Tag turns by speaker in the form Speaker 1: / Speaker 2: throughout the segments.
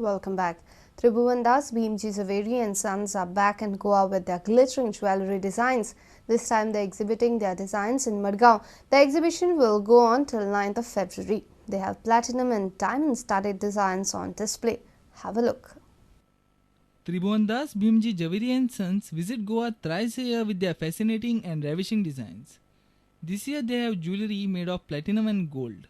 Speaker 1: Welcome back. Tribhuvan Das, Bhimji Zaveri and Sons are back in Goa with their glittering jewellery designs. This time they are exhibiting their designs in Madgaon. The exhibition will go on till 9th of February. They have platinum and diamond studded designs on display. Have a look.
Speaker 2: Tribhuvan Das, Bhimji Zaveri and Sons visit Goa thrice a year with their fascinating and ravishing designs. This year they have jewellery made of platinum and gold.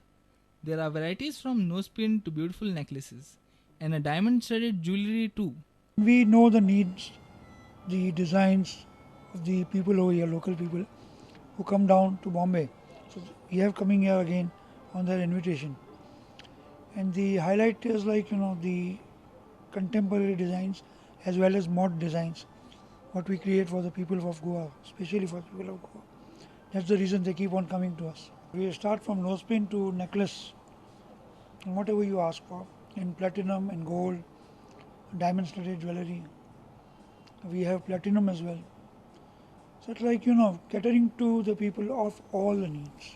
Speaker 2: There are varieties from nose pin to beautiful necklaces and a diamond studded jewellery too.
Speaker 3: We know the needs, the designs of the people over here, local people who come down to Bombay. So we have coming here again on their invitation. And the highlight is the contemporary designs as well as mod designs, what we create for the people of Goa, especially for the people of Goa. That's the reason they keep on coming to us. We start from nose pin to necklace, whatever you ask for, in platinum and gold, diamond studded jewellery. We have platinum as well. So it's catering to the people of all the needs.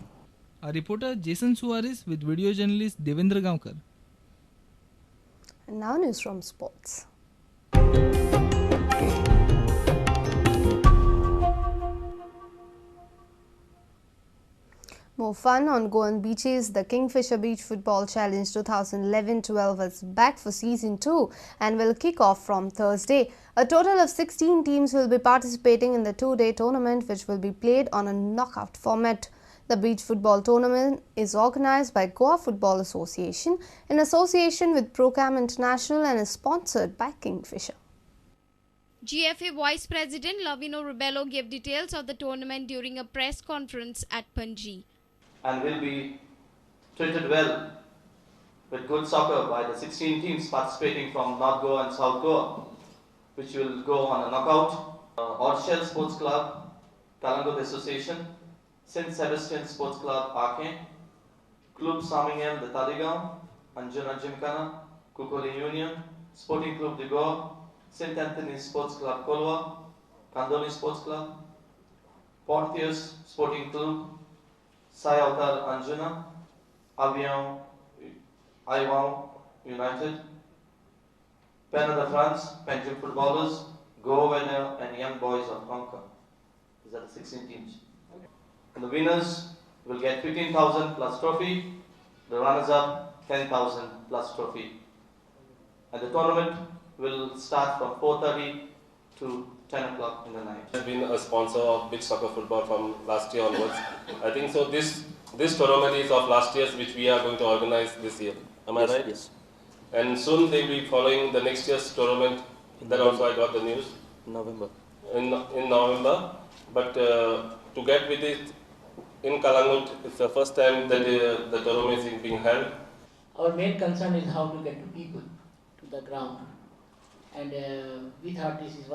Speaker 2: Our reporter Jason Suarez with video journalist Devendra Gaonkar.
Speaker 1: And now news from sports. More fun on Goan beaches. The Kingfisher Beach Football Challenge 2011-12 is back for Season 2 and will kick off from Thursday. A total of 16 teams will be participating in the two-day tournament, which will be played on a knockout format. The beach football tournament is organized by Goa Football Association in association with Procam International and is sponsored by Kingfisher.
Speaker 4: GFA Vice President Lavino Ribello gave details of the tournament during a press conference at Panji.
Speaker 5: And will be treated well with good soccer by the 16 teams participating from North Goa and South Goa, which will go on a knockout. Orchel Sports Club, Kalangut Association, St. Sebastian Sports Club, Ake, Club Samingel, the Taligaon, Arjuna Gymkhana, Kukoli Union, Sporting Club de Goa, St. Anthony's Sports Club, Kolwa, Kandoni Sports Club, Port Theus Sporting Club, Sai Avtar Anjuna, Avion Ivan United, Pena de France, Pension Footballers, Go Winner and Young Boys of Conca. These are the 16 teams. And the winners will get 15,000 plus trophy, the runners-up 10,000 plus trophy. And the tournament will start from 4:30 to 10 o'clock in the night.
Speaker 6: Has been a sponsor of beach soccer football from last year onwards. I think so. This tournament is of last year's, which we are going to organize this year. Am I right?
Speaker 7: Yes.
Speaker 6: And soon they will be following the next year's tournament. That also I got the news.
Speaker 7: November.
Speaker 6: In November, but to get with it in Kalangut, it's the first time that the tournament is being held.
Speaker 8: Our main concern is how to get to people, to the ground, and we thought this is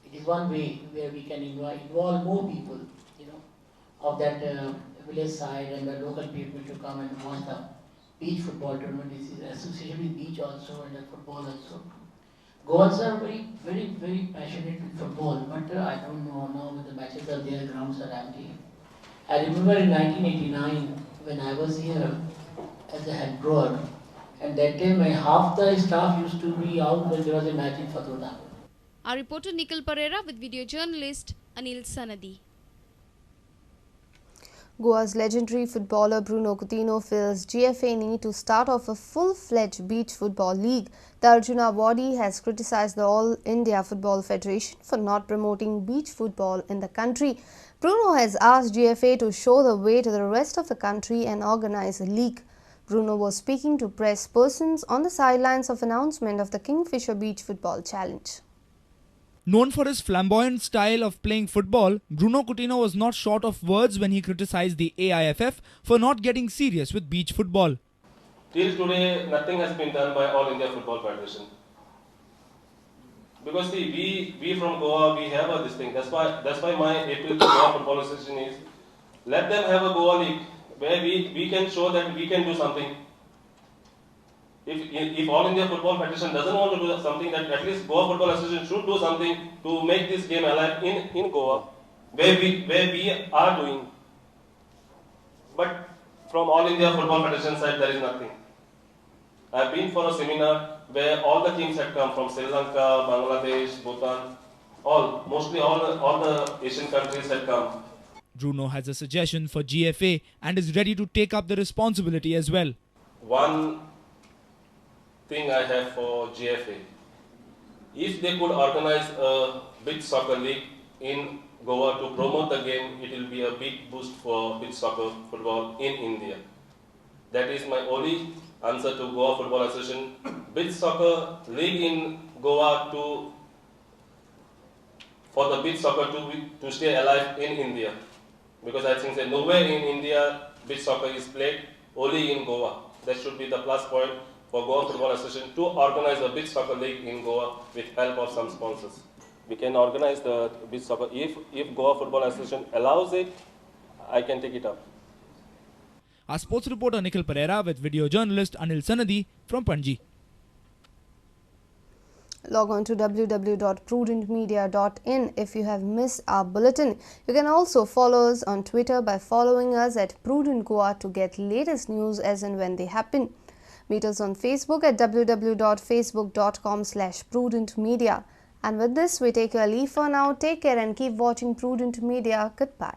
Speaker 8: it is one way where we can involve more people, of that village side and the local people to come and watch the beach football tournament. This is associated with beach also and the football also. Goans are very, very, very passionate with football, but I don't know now with the matches are there, grounds are empty. I remember in 1989 when I was here as a head grower, and that time half the staff used to be out when there was a match in Fatoda.
Speaker 4: Our reporter Nikhil Pereira with video journalist Anil Sanadi.
Speaker 1: Goa's legendary footballer Bruno Coutinho feels GFA need to start off a full-fledged beach football league. The Arjuna Awardee has criticized the All India Football Federation for not promoting beach football in the country. Bruno has asked GFA to show the way to the rest of the country and organize a league. Bruno was speaking to press persons on the sidelines of announcement of the Kingfisher Beach Football Challenge.
Speaker 9: Known for his flamboyant style of playing football, Bruno Coutinho was not short of words when he criticized the AIFF for not getting serious with beach football.
Speaker 6: Till today, nothing has been done by All India Football Federation. Because see, we from Goa, we have this thing. That's why my appeal to Goa Football Association is, let them have a Goa league where we can show that we can do something. If All India Football Federation doesn't want to do something, that at least Goa Football Association should do something to make this game alive in Goa, where we are doing. But from All India Football Federation side, there is nothing. I've been for a seminar where all the teams had come from Sri Lanka, Bangladesh, Bhutan, mostly all the Asian countries had come.
Speaker 9: Bruno has a suggestion for GFA and is ready to take up the responsibility as well.
Speaker 6: One thing I have for GFA, if they could organize a beach soccer league in Goa to promote the game, it will be a big boost for beach soccer football in India. That is my only answer to Goa Football Association. Beach soccer league in Goa for the beach soccer to stay alive in India. Because I think that nowhere in India beach soccer is played, only in Goa. That should be the plus point for Goa Football Association to organize a beach soccer league in Goa with help of some sponsors. We can organize the beach soccer. If Goa Football Association allows it, I can take it up.
Speaker 9: Our sports reporter Nikhil Pereira with video journalist Anil Sanadi from Panji.
Speaker 1: Log on to www.prudentmedia.in if you have missed our bulletin. You can also follow us on Twitter by following us at Prudent Goa to get latest news as and when they happen. Meet us on Facebook at www.facebook.com/prudentmedia. And with this, we take your leave for now. Take care and keep watching Prudent Media. Goodbye.